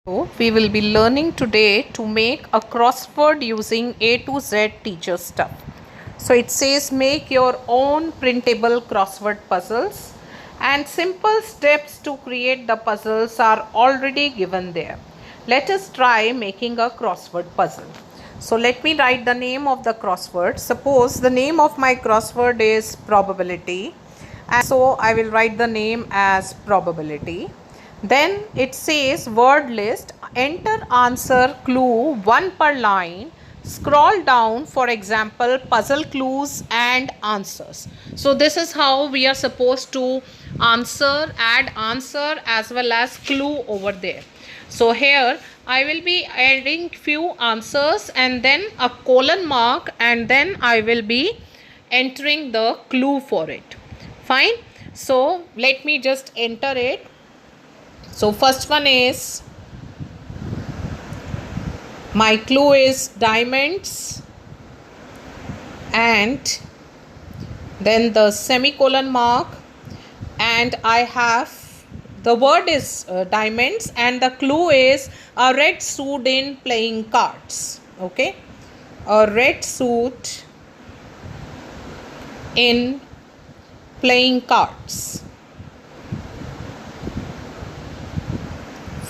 So, we will be learning today to make a crossword using A to Z teacher stuff. So it says make your own printable crossword puzzles, and simple steps to create the puzzles are already given there. Let us try making a crossword puzzle. So let me write the name of the crossword. Suppose the name of my crossword is probability, and so I will write the name as probability. Then it says word list, enter answer clue 1 per line, scroll down, for example puzzle clues and answers. So this is how we are supposed to add answer as well as clue over there. So here I will be adding few answers and then a colon mark, and then I will be entering the clue for it. Fine. So let me just enter it. So first one is, my clue is diamonds, and then the semicolon mark, and I have the word is diamonds, and the clue is a red suit in playing cards. Okay, a red suit in playing cards.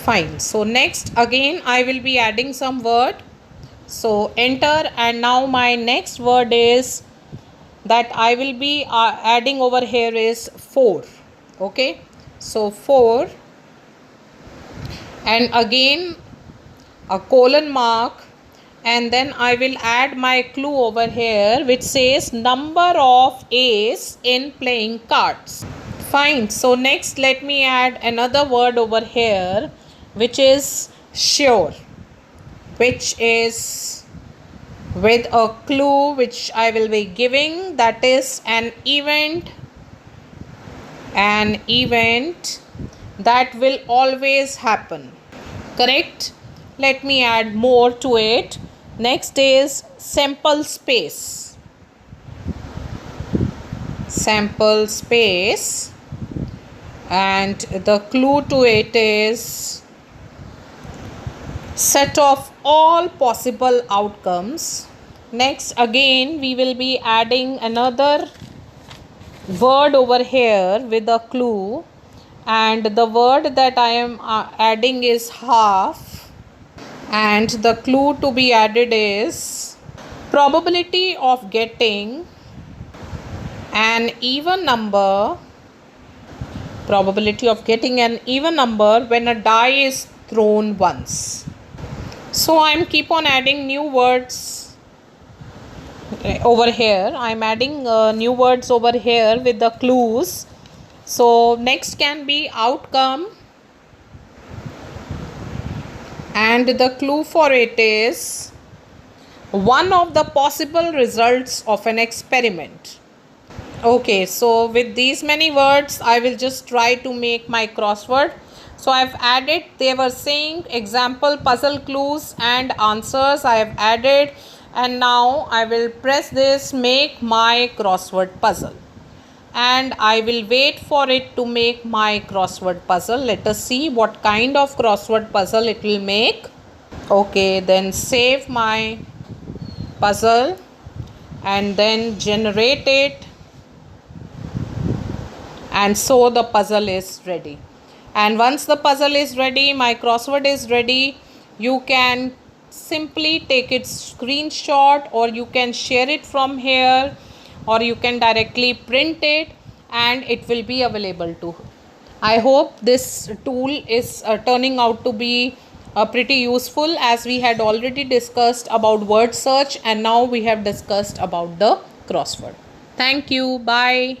Fine. So next again I will be adding some word. So enter, and now my next word is that I will be adding over here is 4. Okay. So 4, and again a colon mark, and then I will add my clue over here which says number of ace in playing cards. Fine. So next let me add another word over here which is sure, which is with a clue which I will be giving, that is an event that will always happen. Correct? Let me add more to it. Next is sample space. Sample space, and the clue to it is set of all possible outcomes. Next again we will be adding another word over here with a clue, and the word that I am adding is half, and the clue to be added is probability of getting an even number when a die is thrown once. So I am keep on adding new words over here. I am adding new words over here with the clues. So next can be outcome, and the clue for it is one of the possible results of an experiment. Okay, so with these many words I will just try to make my crossword. So I have added, they were saying example puzzle clues and answers I have added, and now I will press this make my crossword puzzle, and I will wait for it to make my crossword puzzle. Let us see what kind of crossword puzzle it will make. Okay, then save my puzzle and then generate it, and so the puzzle is ready. And once the puzzle is ready, my crossword is ready, you can simply take its screenshot, or you can share it from here, or you can directly print it, and it will be available to. I hope this tool is turning out to be pretty useful, as we had already discussed about word search, and now we have discussed about the crossword. Thank you. Bye.